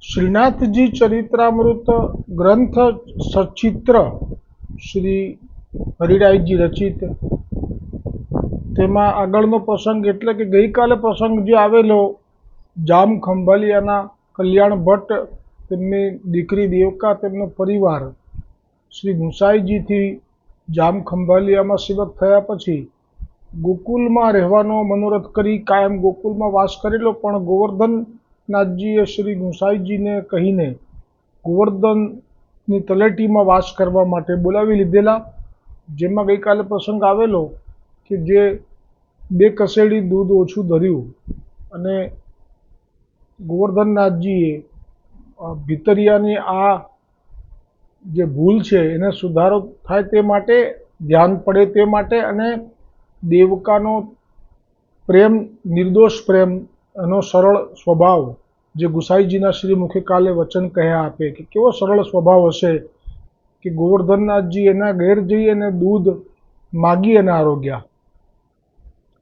શ્રીનાથજી ચરિત્રામૃત ગ્રંથ સચિત્ર શ્રી હરિરાયજી રચિત તેમાં આગળનો પ્રસંગ એટલે કે ગઈકાલે પ્રસંગ જે આવેલો જામ ખંભાલિયાના કલ્યાણ ભટ્ટ, તેમની દીકરી દેવકા, તેમનો પરિવાર શ્રી ગુંસાઈજીથી જામ ખંભાલિયામાં સેવક થયા પછી ગોકુલમાં રહેવાનો મનોરથ કરી કાયમ ગોકુલમાં વાસ કરેલો, પણ ગોવર્ધનનાથજીએ શ્રી ગુંસાઈજીને કહીને ગોવર્ધનની તલેટીમાં વાસ કરવા માટે બોલાવી લીધેલા. જેમાં ગઈકાલે પ્રસંગ આવેલો કે જે 2 કસેડી દૂધ ઓછું ધર્યું અને ગોવર્ધનનાથજીએ ભીતરિયાની આ જે ભૂલ છે એને સુધારો થાય તે માટે, ધ્યાન પડે તે માટે, અને દેવકાનો પ્રેમ, નિર્દોષ પ્રેમ, એનો સરળ સ્વભાવ જે ગુસાઈજીના શ્રીમુખે કાલે વચન કહ્યા આપે કે કેવો સરળ સ્વભાવ હશે કે ગોવર્ધનનાથજી એના ઘેર જઈ અને દૂધ માગી અને આરોગ્યા.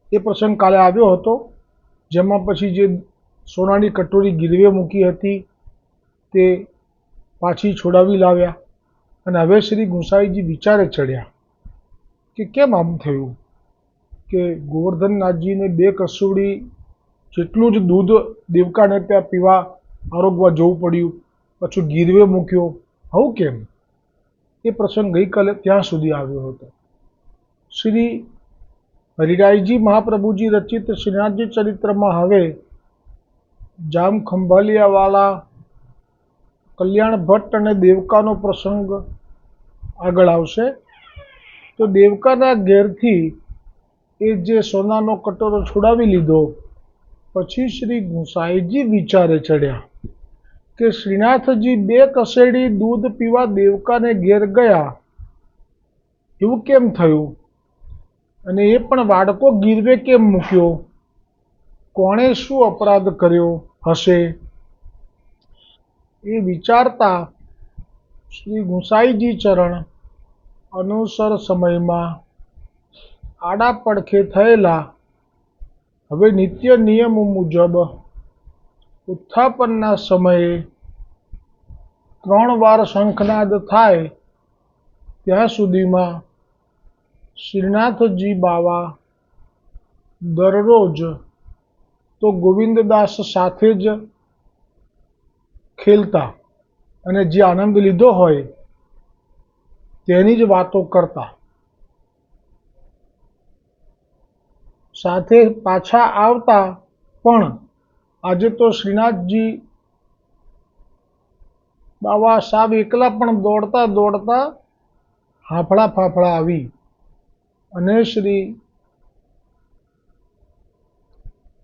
એ પ્રસંગ કાલે આવ્યો હતો, જેમાં પછી જે સોનાની કટોરી ગીરવે મૂકી હતી તે પાછી છોડાવી લાવ્યા. અને હવે શ્રી ગુંસાઈજી વિચારે ચડ્યા કે કેમ આમ થયું કે ગોવર્ધનનાથજીને 2 કસોડી જેટલું જ દૂધ દેવકાને ત્યાં પીવા આરોગવા જવું પડ્યું, પાછું ગીરવે મૂક્યો, આવું કેમ? એ પ્રસંગ ગઈકાલે ત્યાં સુધી આવ્યો હતો. શ્રી હરિરાયજી મહાપ્રભુજી રચિત શ્રીનાથજી ચરિત્રમાં હવે જામ ખંભાલિયાવાળા કલ્યાણ ભટ્ટ અને દેવકાનો પ્રસંગ આગળ આવશે. તો દેવકાના ઘેરથી એ જે સોનાનો કટોરો છોડાવી લીધો પછી શ્રી ગુંસાઈજી વિચારે ચડ્યા કે શ્રીનાથજી 2 કસેડી દૂધ પીવા દેવકાને ઘેર ગયા, એવું કેમ થયું? અને એ પણ વાડકો ગીરવે કેમ મૂક્યો? કોણે શું અપરાધ કર્યો હશે? એ વિચારતા શ્રી ગુંસાઈજી ચરણ અનુસર સમયમાં આડા પડખે થયેલા. હવે નિત્ય નિયમ મુજબ ઉત્થાપનના સમયે 3 વાર શંખનાદ થાય ત્યાં સુધીમાં શ્રીનાથજી બાવા દરરોજ તો ગોવિંદદાસ સાથે જ ખેલતા અને જે આનંદ લીધો હોય તેની જ વાતો કરતા. સાથે પાછા આવતા પણ આજે તો શ્રીનાથજી બાવા સાબ એકલા પણ દોડતા દોડતા હાંફળા ફાફળા આવી અને શ્રી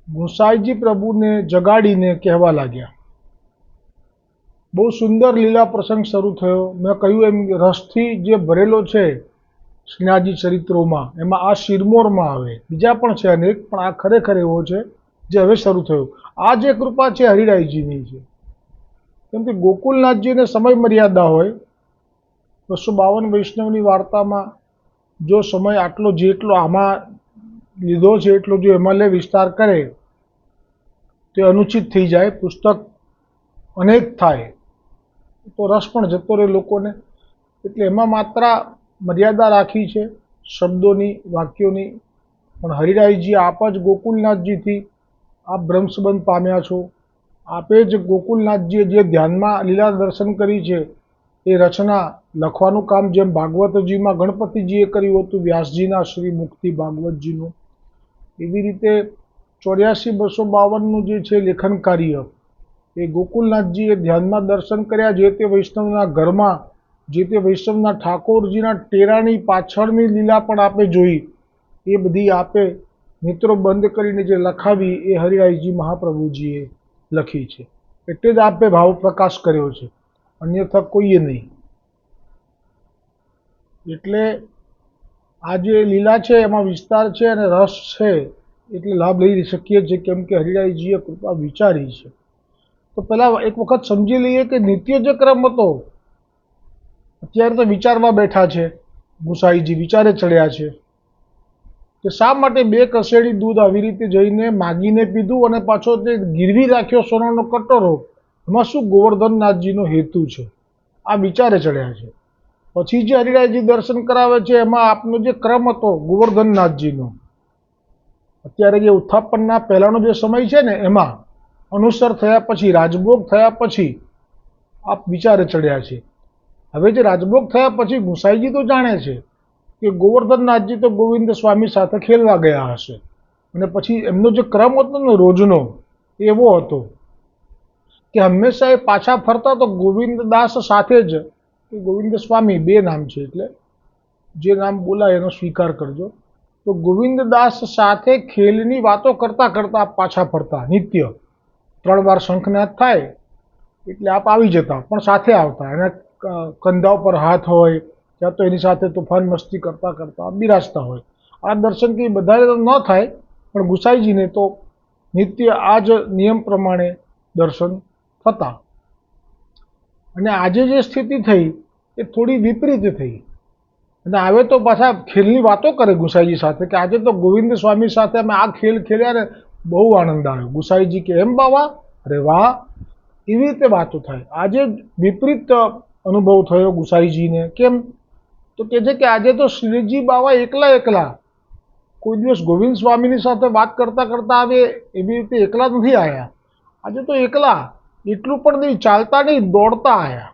ગુંસાઈજી પ્રભુને જગાડીને કહેવા લાગ્યા. બહુ સુંદર લીલા પ્રસંગ શરૂ થયો. મેં કહ્યું એમ રસથી જે ભરેલો છે શ્રીનાથજી ચરિત્રોમાં, એમાં આ શિરમોરમાં આવે, બીજા પણ છે અનેક, પણ આ ખરેખર એવો છે જે હવે શરૂ થયો. આ જે કૃપા છે હરિરાયજીની છે, કેમ કે ગોકુલનાથજીને સમય મર્યાદા હોય. 252 વૈષ્ણવની વાર્તામાં જો સમય આટલો જેટલો આમાં લીધો છે એટલો જો એમાં લે વિસ્તાર કરે તો અનુચિત થઈ જાય, પુસ્તક અનેક થાય તો રસ પણ જતો રહે લોકોને. એટલે એમાં માત્ર મર્યાદા રાખી છે શબ્દોની, વાક્યોની. પણ હરિરાયજી આપ જ ગોકુલનાથજીથી આપ બ્રહ્મસંબંધ પામ્યા છો. આપે જ ગોકુલનાથજીએ જે ધ્યાનમાં લીલા દર્શન કરી છે એ રચના લખવાનું કામ જેમ ભાગવતજીમાં ગણપતિજીએ કર્યું હતું, વ્યાસજીના શ્રી મુક્તિ ભાગવતજીનું, એવી રીતે 84-252નું જે છે લેખન કાર્ય એ ગોકુલનાથજીએ ધ્યાનમાં દર્શન કર્યા. જે તે વૈષ્ણવના ઘરમાં, જે તે વૈષ્ણવના ઠાકોરજીના ટેરાની પાછળની લીલા પણ આપે જોઈ. એ બધી આપે નેત્રો બંધ કરીને જે લખાવી એ હરિરાયજી મહાપ્રભુજીએ લખી છે. એટલે જ આપે ભાવ પ્રકાશ કર્યો છે, અન્યથા કોઈએ નહીં. એટલે આ જે લીલા છે એમાં વિસ્તાર છે અને રસ છે, એટલે લાભ લઈ શકીએ છીએ કેમ કે હરિરાયજીએ કૃપા વિચારી છે. તો પહેલાં એક વખત સમજી લઈએ કે નિત્ય જે ક્રમ હતો, અત્યારે તો વિચારવા બેઠા છે, ગુંસાઈજી વિચારે ચડ્યા છે કે શા માટે 2 કસેડી દૂધ આવી રીતે જઈને માગીને પીધું અને પાછો તે ગીરવી રાખ્યો સોનાનો કટોરો. એમાં શું ગોવર્ધનનાથજીનો હેતુ છે, આ વિચારે ચડ્યા છે. પછી જે હરિરાયજી દર્શન કરાવે છે એમાં આપનો જે ક્રમ હતો ગોવર્ધનનાથજીનો, અત્યારે જે ઉત્થાપનના પહેલાનો જે સમય છે ને એમાં અનુસર થયા પછી, રાજભોગ થયા પછી આપ વિચારે ચડ્યા છે. હવે જે રાજભોગ થયા પછી ગુસાઈજી તો જાણે છે કે ગોવર્ધનનાથજી તો ગોવિંદ સ્વામી સાથે ખેલવા ગયા હશે, અને પછી એમનો જે ક્રમ હતો ને રોજનો એવો હતો કે હંમેશા એ પાછા ફરતા તો ગોવિંદદાસ સાથે જ, ગોવિંદ સ્વામી બે નામ છે એટલે જે નામ બોલાય એનો સ્વીકાર કરજો, તો ગોવિંદદાસ સાથે ખેલની વાતો કરતા કરતા પાછા ફરતા. નિત્ય 3 વાર શંખનાદ થાય એટલે આપ આવી જતા, પણ સાથે આવતા. એના કંધા ઉપર હાથ હોય ત્યાં તો એની સાથે તોફાન મસ્તી કરતા કરતા બિરાજતા હોય. આ દર્શન કંઈ બધાને તો ન થાય, પણ ગુસાઈજીને તો નિત્ય આ જ નિયમ પ્રમાણે દર્શન થતા. અને આજે જે સ્થિતિ થઈ એ થોડી વિપરીત થઈ, અને હવે તો પાછા ખેલની વાતો કરે ગુસાઈજી સાથે કે આજે તો ગોવિંદ સ્વામી સાથે અમે આ ખેલ ખેલ્યા ને બહુ આનંદ આવ્યો. ગુસાઈજી કે એમ બાવા, અરે વાહ, એવી રીતે વાતો થાય. આજે વિપરીત અનુભવ થયો ગુસાઈજીને. કેમ? તો કહે છે કે આજે તો શ્રીજી બાવા એકલા એકલા, કોઈ દિવસ ગોવિંદ સ્વામીની સાથે વાત કરતા કરતા આવે એવી રીતે એકલા નથી આવ્યા. આજે તો એકલા, એટલું પણ નહીં, ચાલતા નહીં, દોડતા આવ્યા,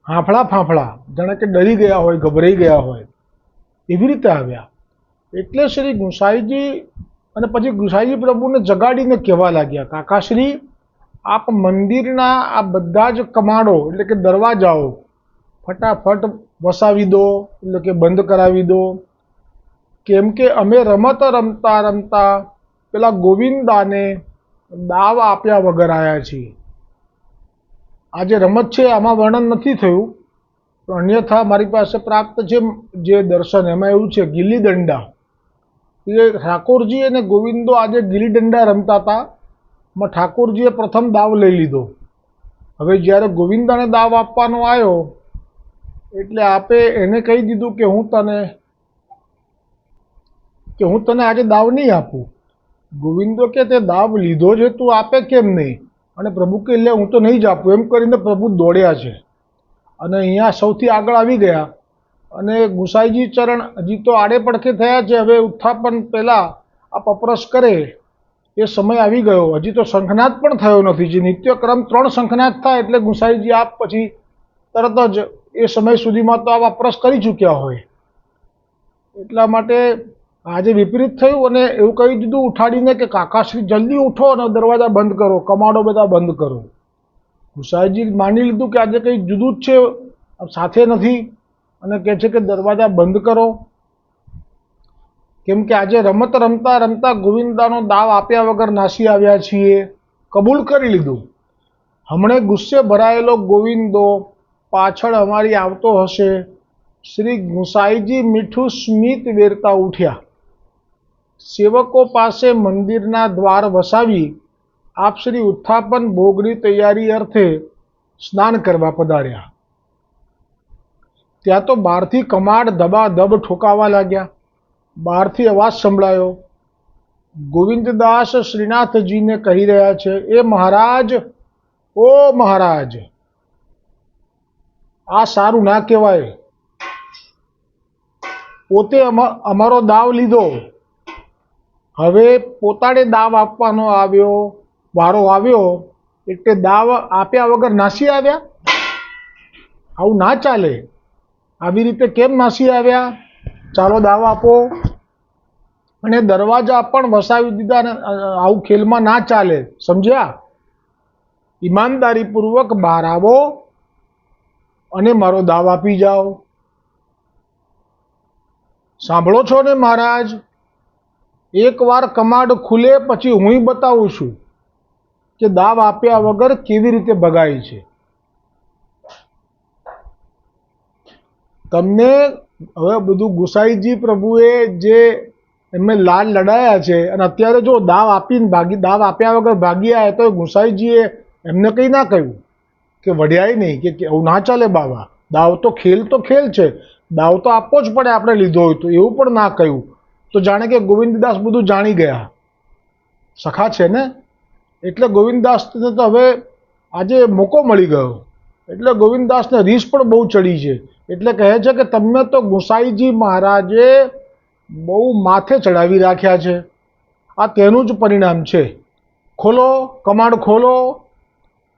હાંફળા ફાંફળા, જાણે કે ડરી ગયા હોય, ગભરાઈ ગયા હોય એવી રીતે આવ્યા. એટલે શ્રી ગુસાઈજી, અને પછી ગુસાઈજી પ્રભુને જગાડીને કહેવા લાગ્યા, કાકાશ્રી આપ મંદિરના આ બધા જ કમાડો એટલે કે દરવાજાઓ ફટાફટ વસાવી દો, એટલે કે બંધ કરાવી દો. કેમ કે અમે રમત રમતા રમતા પેલા ગોવિંદાને દાવ આપ્યા વગર આવ્યા છીએ. આ જે રમત છે આમાં વર્ણન નથી થયું, પણ અન્યથા મારી પાસે પ્રાપ્ત છે જે દર્શન, એમાં એવું છે ગિલ્લી દંડા. એ ઠાકોરજી અને ગોવિંદો આજે ગિલ્લી દંડા રમતા હતા, એમાં ઠાકોરજીએ પ્રથમ દાવ લઈ લીધો. હવે જ્યારે ગોવિંદાને દાવ આપવાનો આવ્યો એટલે આપે એને કહી દીધું કે હું તને આજે દાવ નહીં આપું. ગોવિંદો કે તે દાવ લીધો છે, તું આપે કેમ નહીં? અને પ્રભુ કે લે હું તો નહીં જ આપું. એમ કરીને પ્રભુ દોડ્યા છે અને અહીંયા સૌથી આગળ આવી ગયા. અને ગુસાઈજી ચરણ હજી તો આડે પડખે થયા છે. હવે ઉત્થાપન પહેલાં આ પપરસ કરે એ સમય આવી ગયો. હજી તો શંખનાદ પણ થયો નથી. જે નિત્યક્રમ 3 શંખનાદ થાય એટલે ગુસાઈજી આપ પછી તરત જ એ સમય સુધીમાં તો આ વપરસ કરી ચૂક્યા હોય. એટલા માટે આજે વિપરીત થયું અને એવું કહી દીધું ઉઠાડીને કે કાકાશ્રી જલ્દી ઉઠો અને દરવાજા બંધ કરો, કમાડો બધા બંધ કરો. ગુસાઈજી માની લીધું કે આજે કંઈ જુદું જ છે, સાથે નથી, અને કહે છે કે દરવાજા બંધ કરો. કેમ કે આજે રમત રમતા રમતા ગોવિંદાનો દાવ આપ્યા વગર નાસી આવ્યા છીએ. કબૂલ કરી લીધું. હમણે ગુસ્સે ભરાયેલો ગોવિંદો પાછળ અમારી આવતો હશે. શ્રી ગુસાઈજી મીઠું સ્મિત વેરતા ઉઠ્યા. સેવકો પાસે મંદિરના દ્વાર વસાવી આપ શ્રી ઉત્થાપન ભોગની તૈયારી અર્થે સ્નાન કરવા પધાર્યા. ત્યાં તો બહારથી કમાડ ધબાધબ ઠોકાવા લાગ્યા. બહારથી અવાજ સંભળાયો. ગોવિંદદાસ શ્રીનાથજીને કહી રહ્યા છે, એ મહારાજ, ઓ મહારાજ, આ સારું ના કહેવાય. પોતે અમારો દાવ લીધો, હવે પોતાને દાવ આપવાનો વારો આવ્યો એટલે દાવ આપ્યા વગર નાસી આવ્યા. આવું ના ચાલે. આવી રીતે કેમ નાસી આવ્યા? ચાલો દાવ આપો. અને દરવાજા પણ વસાવી દીધા. ને આવું ખેલમાં ના ચાલે, સમજ્યા? ઈમાનદારીપૂર્વક બહાર આવો અને મારો દાવ આપી જાઓ. સાંભળો છો ને મહારાજ? એકવાર કમાડ ખુલે પછી હું બતાવું છું કે દાવ આપ્યા વગર કેવી રીતે ભગાય છે. તમને હવે બધું ગુસાઈજી પ્રભુએ જે એમને લાલ લડાયા છે, અને અત્યારે જો દાવ આપ્યા વગર ભાગી આવ્યા તો ગુસાઈજીએ એમને કંઈ ના કહ્યું કે વઢ્યાય નહીં, કે એવું ના ચાલે બાવા. દાવ તો ખેલ છે, દાવ તો આપવો જ પડે આપણે લીધો હોય તો, એવું પણ ના કહ્યું. તો જાણે કે ગોવિંદદાસ બધું જાણી ગયા. સખા છે ને, એટલે ગોવિંદદાસને તો હવે આજે મોકો મળી ગયો એટલે ગોવિંદદાસને રીસ પણ બહુ ચડી છે. એટલે કહે છે કે તમને તો ગુસાઈજી મહારાજે બહુ માથે ચડાવી રાખ્યા છે. આ તેનું જ પરિણામ છે. ખોલો, કમાડ ખોલો.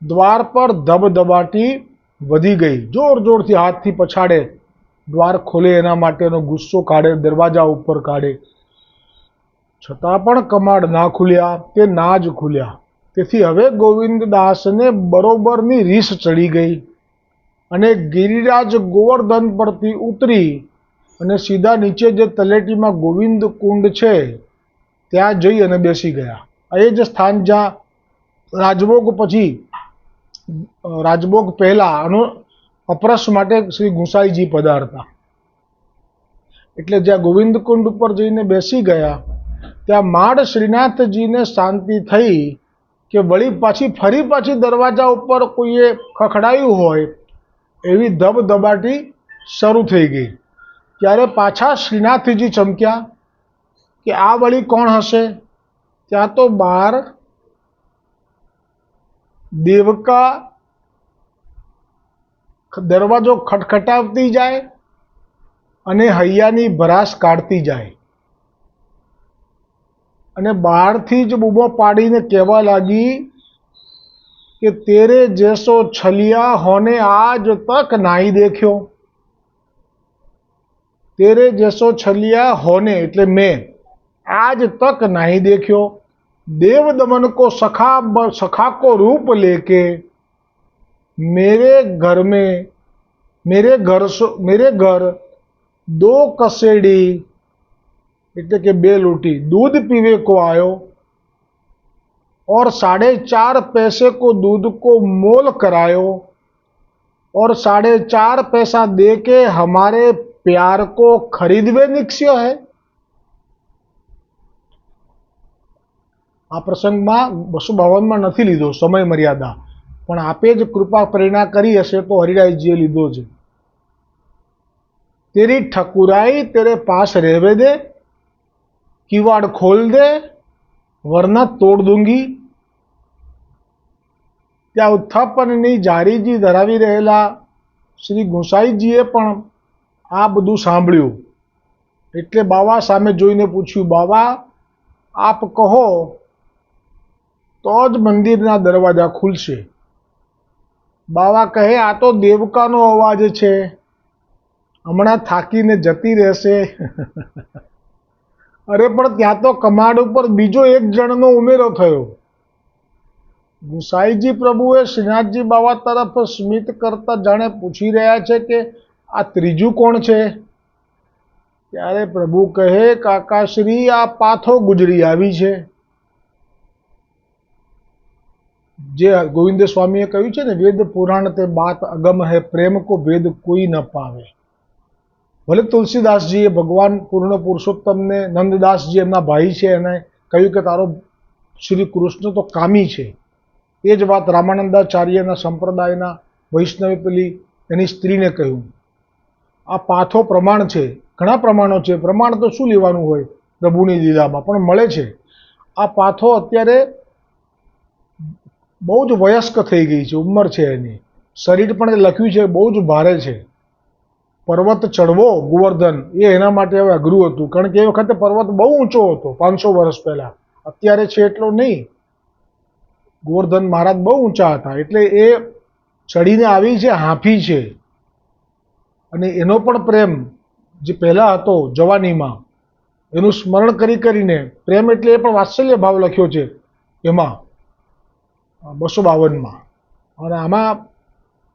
દ્વાર પર ધબધબાટી વધી ગઈ. જોર જોરથી હાથથી પછાડે, દ્વાર ખોલે એના માટેનો ગુસ્સો કાઢે, દરવાજા ઉપર કાઢે. છતાં પણ કમાડ ના ખુલ્યા, તે ના જ ખુલ્યા. તેથી હવે ગોવિંદદાસને બરોબરની રીસ ચડી ગઈ અને ગિરિરાજ ગોવર્ધન પરથી ઉતરી અને સીધા નીચે જે તલેટીમાં ગોવિંદ કુંડ છે ત્યાં જઈ અને બેસી ગયા. એ જ સ્થાન જ્યાં રાજભોગ પછી રાજભોગ પહેલા અપરસ માટે શ્રી ગુસાઈજી પધારતા. એટલે જ્યાં ગોવિંદ કુંડ ઉપર જઈને બેસી ગયા ત્યાં માડ શ્રીનાથજીને શાંતિ થઈ કે વળી ફરી પાછી દરવાજા ઉપર કોઈએ ખખડાયું હોય એવી ધબધબાટી શરૂ થઈ ગઈ. ત્યારે પાછા શ્રીનાથજી ચમક્યા કે આ વળી કોણ હશે? ત્યાં તો બહાર દેવકા દરવાજો ખટખટાવતી જાય અને હૈયાની ભરાસ કાઢતી જાય અને બહારથી જ બૂમો પાડીને કહેવા લાગી કે તેરે જૈસો છલિયા હોને આજ તક નાહી દેખ્યો. તેરે જૈસો છલિયા હોને એટલે મેં आज तक नहीं देखो. देव दमन को सखा को रूप लेके मेरे घर दो कसेड़ी એટલે કે બે લોટી दूध पीवे को आयो और 4.5 पैसे को दूध को मोल करायो और 4.5 पैसा दे के हमारे प्यार को खरीदवे निकस्यो है. આ પ્રસંગમાં 252માં નથી લીધો સમય મર્યાદા, પણ આપે જ કૃપા પ્રેરણા કરી હશે તો હરિરાયજીએ લીધો છે. તેરી ઠકુરાઈ તેરે પાસ રહેવે દે, કિવાડ ખોલ દે વરના તોડ દૂંગી. ત્યાં ઉત્થાપનની જારીજી ધરાવી રહેલા શ્રી ગુસાઈજીએ પણ આ બધું સાંભળ્યું. એટલે બાવા સામે જોઈને પૂછ્યું, બાવા આપ કહો તો જ મંદિરના દરવાજા ખુલશે. બાવા કહે, આ તો દેવકાનો અવાજ છે, હમણાં થાકીને જતી રહેશે. અરે પણ ત્યાં તો કમાડ ઉપર બીજો એક જણનો ઉમેરો થયો. ગુસાઈજી પ્રભુએ શ્રીનાથજી બાવા તરફ સ્મિત કરતા જાણે પૂછી રહ્યા છે કે આ ત્રીજું કોણ છે? ત્યારે પ્રભુ કહે, કાકાશ્રી આ પાથો ગુજરી આવી છે. જે ગોવિંદ સ્વામીએ કહ્યું છે ને, વેદ પુરાણ તે બાત અગમ હૈ, પ્રેમ કો ભેદ કોઈ ન પાવે. ભલે તુલસીદાસજીએ ભગવાન પૂર્ણ પુરુષોત્તમને નંદદાસજી એમના ભાઈ છે એને કહ્યું કે તારો શ્રી કૃષ્ણ તો કામી છે. એ જ વાત રામાનંદાચાર્યના સંપ્રદાયના વૈષ્ણવે પેલી એની સ્ત્રીને કહ્યું. આ પાથો પ્રમાણ છે. ઘણા પ્રમાણો છે. પ્રમાણ તો શું લેવાનું હોય પ્રભુની લીલામાં, પણ મળે છે. આ પાથો અત્યારે બહુ જ વયસ્ક થઈ ગઈ છે, ઉંમર છે એની. શરીર પણ લખ્યું છે બહુ જ ભારે છે. પર્વત ચડવો ગોવર્ધન એ એના માટે હવે અઘરું હતું, કારણ કે એ વખતે પર્વત બહુ ઊંચો હતો 500 વર્ષ પહેલા. અત્યારે છે એટલો નહીં. ગોવર્ધન મહારાજ બહુ ઊંચા હતા, એટલે એ ચડીને આવી છે, હાંફી છે. અને એનો પણ પ્રેમ જે પહેલા હતો જવાનીમાં, એનું સ્મરણ કરીને પ્રેમ એટલે એ પણ વાત્સલ્ય ભાવ લખ્યો છે એમાં 252માં. અને આમાં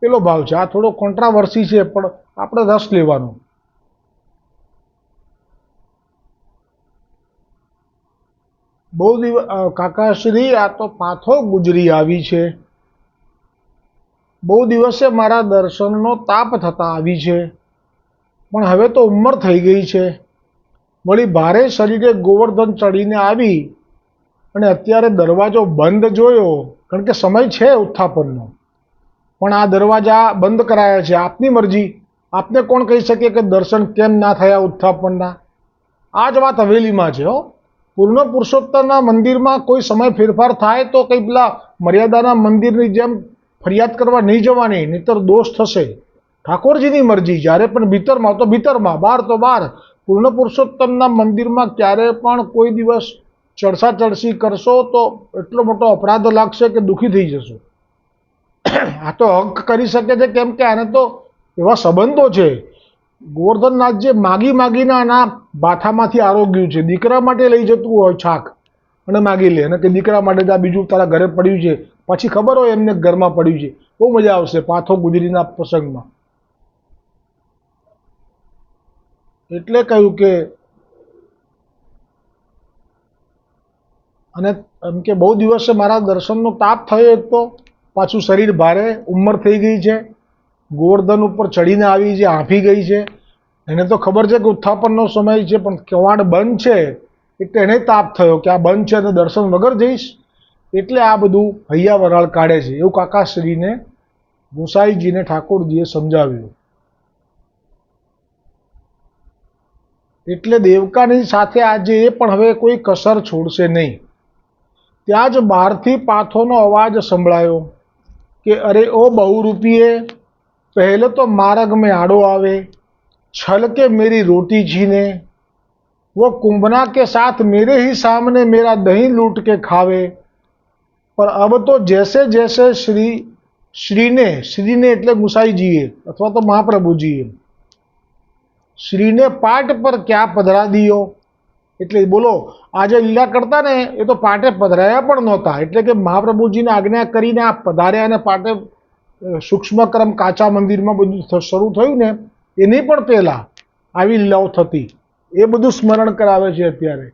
પેલો ભાવ છે. આ થોડો કોન્ટ્રાવર્સી છે, પણ આપણે રસ લેવાનો. બહુ દિવસ કાકાશ્રી આ તો પાથો ગુજરી આવી છે. બહુ દિવસે મારા દર્શનનો તાપ થતા આવી છે, પણ હવે તો ઉંમર થઈ ગઈ છે. વળી ભારે શરીરે ગોવર્ધન ચડીને આવી અને અત્યારે દરવાજો બંધ જોયો, કારણ કે સમય છે ઉત્થાપનનો, પણ આ દરવાજા બંધ કરાયા છે. આપની મરજી. આપને કોણ કહી શકે કે દર્શન કેમ ના થયા ઉત્થાપનના? આ જ વાત હવેલીમાં છે. પૂર્ણ પુરુષોત્તમના મંદિરમાં કોઈ સમય ફેરફાર થાય તો કંઈ પેલા મર્યાદાના મંદિરની જેમ ફરિયાદ કરવા નહીં જવાની, નહીંતર દોષ થશે. ઠાકોરજીની મરજી, જ્યારે પણ ભીતરમાં તો ભીતરમાં, બહાર તો બહાર. પૂર્ણ પુરુષોત્તમના મંદિરમાં ક્યારે પણ કોઈ દિવસ ચડસા ચડસી કરશો તો એટલો મોટો અપરાધ લાગશે કે દુઃખી થઈ જશો. આ તો હક કરી શકે છે, કેમ કે આને તો એવા સંબંધો છે. ગોવર્ધનનાથ જે માગી માગીને આના બાથામાંથી આરોગ્યું છે. દીકરા માટે લઈ જતું હોય છાક અને માગી લે, અને કે દીકરા માટે આ બીજું તારા ઘરે પડ્યું છે, પછી ખબર હોય એમને ઘરમાં પડ્યું છે. બહુ મજા આવશે પાથો ગુજરીના પ્રસંગમાં. એટલે કહ્યું કે અને એમ કે બહુ દિવસે મારા દર્શનનો તાપ થયો, તો પાછું શરીર ભારે, ઉંમર થઈ ગઈ છે, ગોવર્ધન ઉપર ચડીને આવી છે, હાંફી ગઈ છે. એને તો ખબર છે કે ઉત્થાપનનો સમય છે, પણ કવાડ બંધ છે એટલે એને તાપ થયો કે આ બંધ છે અને દર્શન વગર જઈશ, એટલે આ બધું હૈયા વરાળ કાઢે છે. એવું કાકાશ્રીને ગુસાઈજીને ઠાકોરજીએ સમજાવ્યું. એટલે દેવકાની સાથે આજે એ પણ હવે કોઈ કસર છોડશે નહીં. ત્યાં જ બહારથી પાથોનો અવાજ સંભળાયો કે અરે ઓ બહુરૂપીએ, પહેલે તો માર્ગ में आड़ो आवे, छल के मेरी रोटी छीने, वो कुंभना के साथ मेरे ही सामने मेरा दही लूट के खावे, पर अब तो जैसे जैसे श्रीने એટલે ગુસાઈજીએ અથવા તો મહાપ્રભુજીએ શ્રીને પાટ પર ક્યાં પધરા દિયો. એટલે બોલો, આ જે લીલા કરતા ને એ તો પાટે પધરાયા પણ નહોતા. એટલે કે મહાપ્રભુજીને આજ્ઞા કરીને આ પધાર્યા અને પાટે સૂક્ષ્મક્રમ કાચા મંદિરમાં બધું શરૂ થયું ને, એની પણ પહેલા આવી લીલાઓ થતી, એ બધું સ્મરણ કરાવે છે અત્યારે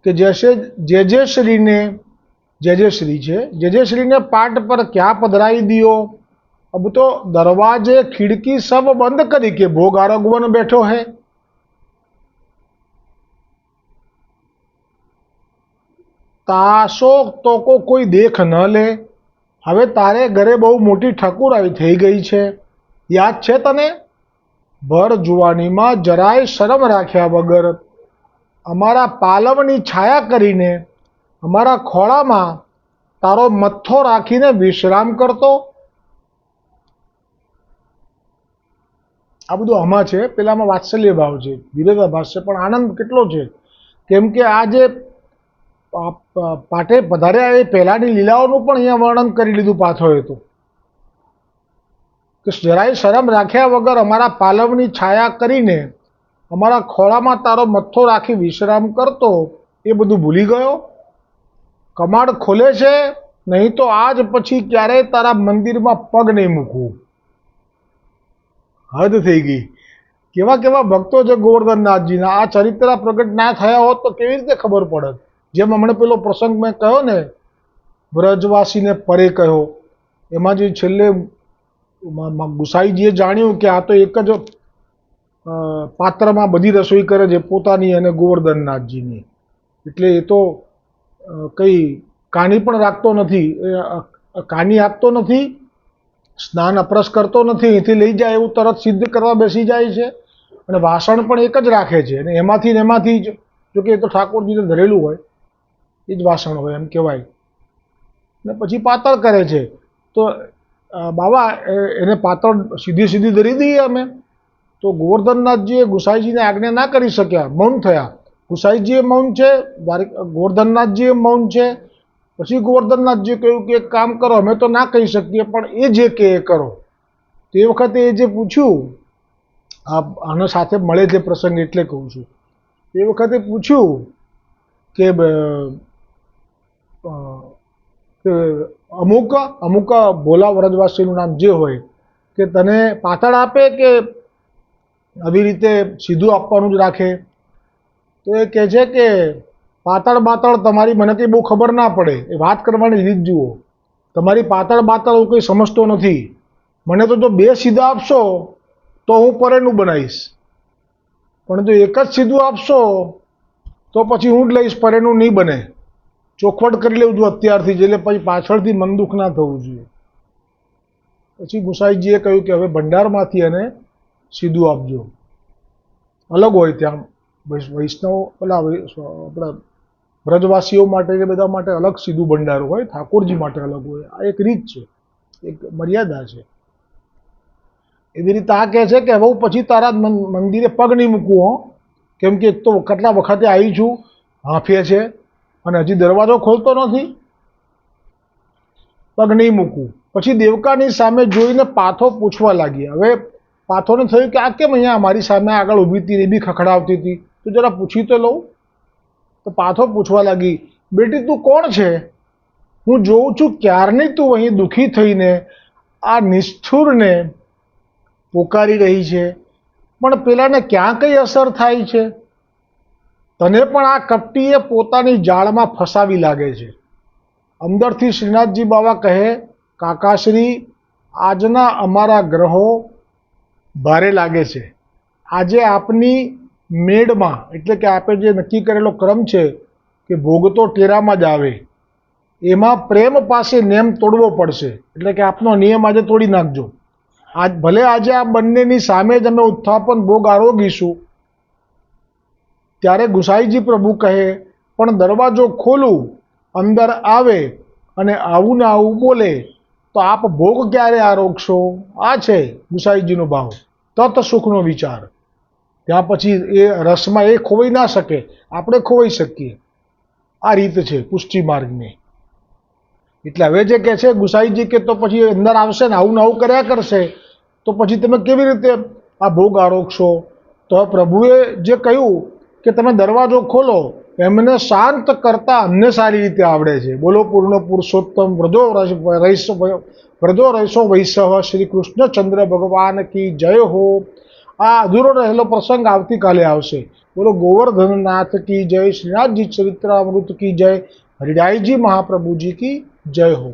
કે જૈસે જે શ્રીને, જે શ્રી છે, જે શ્રીને પાટ પર ક્યાં પધરાઈ દિયો. अब तो दरवाजे खिड़की सब बंद करी के भोग आरोगवन बैठो है. ताशो तो को कोई देख न ले. હવે તારે ઘરે બહુ મોટી ઠાકુરાઈ થઈ ગઈ છે, યાદ છે તને? ભર જુવાનીમાં જરાય શરમ રાખ્યા વગર અમારા પાલવની છાયા કરીને અમારા ખોળામાં તારો મથ્થો રાખીને વિશ્રામ કરતો. આ બધું આમાં છે, પેલામાં વાત્સલ્ય ભાવ છે, વિરોધાભાસ છે, પણ આનંદ કેટલો છે. કેમ કે આ જે પાટે પધાર્યા એ પહેલાની લીલાઓનું પણ અહીંયા વર્ણન કરી લીધું પાથોએ તો, કે જરાય શરમ રાખ્યા વગર અમારા પાલવની છાયા કરીને અમારા ખોળામાં તારો મથ્થો રાખી વિશ્રામ કરતો. એ બધું ભૂલી ગયો? કમાડ ખોલે છે, નહીં તો આજ પછી ક્યારેય તારા મંદિરમાં પગ નહીં મૂકવું. હદ થઈ ગઈ. કેવા કેવા ભક્તો છે ગોવર્ધનનાથજીના. આ ચરિત્ર પ્રગટ ના થયા હોત તો કેવી રીતે ખબર પડત? જેમ હમણાં પેલો પ્રસંગ મેં કહ્યો ને, વ્રજવાસીને પરે કહ્યો, એમાં જે છેલ્લે ગુસાઈજીએ જાણ્યું કે આ તો એક જ પાત્રમાં બધી રસોઈ કરે છે, પોતાની અને ગોવર્ધનનાથજીની. એટલે એ તો કંઈ કાની પણ રાખતો નથી, કાની આપતો નથી, સ્નાન અપરસ કરતો નથી, અહીંથી લઈ જાય એવું તરત સિદ્ધ કરવા બેસી જાય છે, અને વાસણ પણ એક જ રાખે છે, અને એમાંથી જ, જોકે એ તો ઠાકોરજીને ધરેલું હોય એ જ વાસણ હોય એમ કહેવાય, ને પછી પાતળ કરે છે. તો બાબા એને પાતળ સીધી ધરી દઈએ અમે. તો ગોવર્ધનનાથજીએ ગુસાઈજીને આજ્ઞા ના કરી શક્યા, મૌન થયા. ગુસાઈજીએ મૌન છે, ગોવર્ધનનાથજીએ મૌન છે. પછી ગોવર્ધનનાથજીએ કહ્યું કે એક કામ કરો, અમે તો ના કહી શકીએ, પણ એ જે કે એ કરો. તે વખતે એ જે પૂછ્યું, આના સાથે મળે તે પ્રસંગ એટલે કહું છું, એ વખતે પૂછ્યું કે અમુક ભોલા વ્રજવાસીનું નામ જે હોય, કે તને પાતળ આપે કે આવી રીતે સીધું આપવાનું જ રાખે? તો એ કહે છે કે પાતળ બાતળ તમારી મને કંઈ બહુ ખબર ના પડે, એ વાત કરવાની રીત જુઓ. તમારી પાતળ બાતળ હું કંઈ સમજતો નથી. મને તો જો બે સીધા આપશો તો હું પરેનું બનાવીશ, પણ જો એક જ સીધું આપશો તો પછી હું જ લઈશ, પરેનું નહીં બને. ચોખવટ કરી લેવું છું અત્યારથી જ, એટલે પછી પાછળથી મન દુઃખ ના થવું જોઈએ. પછી ગુસાઈજીએ કહ્યું કે હવે ભંડારમાંથી એને સીધું આપજો. અલગ હોય ત્યાં વૈષ્ણવ, પેલા આપણા વ્રજવાસીઓ માટે કે બધા માટે અલગ સીધું ભંડારું હોય, ઠાકોરજી માટે અલગ હોય. આ એક રીત છે, એક મર્યાદા છે. એવી રીતે આ કહે છે કે હવે હું પછી તારા મંદિરે પગ નહીં મૂકું હો, કેમ કે એક તો કેટલા વખતે આવી છું, હાંફે છે અને હજી દરવાજો ખોલતો નથી, પગ નહીં મૂકું. પછી દેવકાની સામે જોઈને પાથો પૂછવા લાગી. હવે પાથોને થયું કે આ કેમ અહીંયા મારી સામે આગળ ઊભી હતી, એ બી ખખડાવતી હતી, તો જરા પૂછી તો લઉં. તો પાથો પૂછવા લાગી, બેટી તું કોણ છે? હું જોઉં છું ક્યારની તું અહીં દુઃખી થઈને આ નિષ્ઠુરને પોકારી રહી છે, પણ પેલાને ક્યાં કઈ અસર થાય છે? તને પણ આ કપટીએ પોતાની જાળમાં ફસાવી લાગે છે. અંદરથી શ્રીનાથજી બાવા કહે, કાકાશ્રી, આજના અમારા ગ્રહો ભારે લાગે છે. આજે આપની મેળમાં, એટલે કે આપે જે નક્કી કરેલો ક્રમ છે કે ભોગ તો ટેરામાં જ આવે, એમાં પ્રેમ પાસે નેમ તોડવો પડશે. એટલે કે આપનો નિયમ આજે તોડી નાખજો. ભલે આજે આ બંનેની સામે જ અમે ઉત્થાપન ભોગ આરોગીશું. ત્યારે ગુસાઈજી પ્રભુ કહે, પણ દરવાજો ખોલું, અંદર આવે અને આવું ને આવું બોલે તો આપ ભોગ ક્યારે આરોગશો? આ છે ગુસાઈજીનો ભાવ, તત સુખનો વિચાર. ત્યાં પછી એ રસમાં એ ખોવાઈ ના શકે, આપણે ખોવાઈ શકીએ. આ રીત છે પુષ્ટિ માર્ગની. એટલે હવે જે કહે છે ગુસાઈજી કે તો પછી અંદર આવશે ને આવું ને આવું કર્યા કરશે, તો પછી તમે કેવી રીતે આ ભોગ આરોગશો? તો પ્રભુએ જે કહ્યું કે તમે દરવાજો ખોલો, એમને શાંત કરતા અમને સારી રીતે આવડે છે. બોલો પૂર્ણ પુરુષોત્તમ વ્રજો રહીશો વૈસવ શ્રી કૃષ્ણચંદ્ર ભગવાન કી જય હો. આ અધૂરો રહેલો પ્રસંગ આવતીકાલે આવશે. બોલો ગોવર્ધનનાથ કી જય, શ્રીનાથજી ચરિત્રામૃત કી જય, હરિરાયજી મહાપ્રભુજી કી જય હો.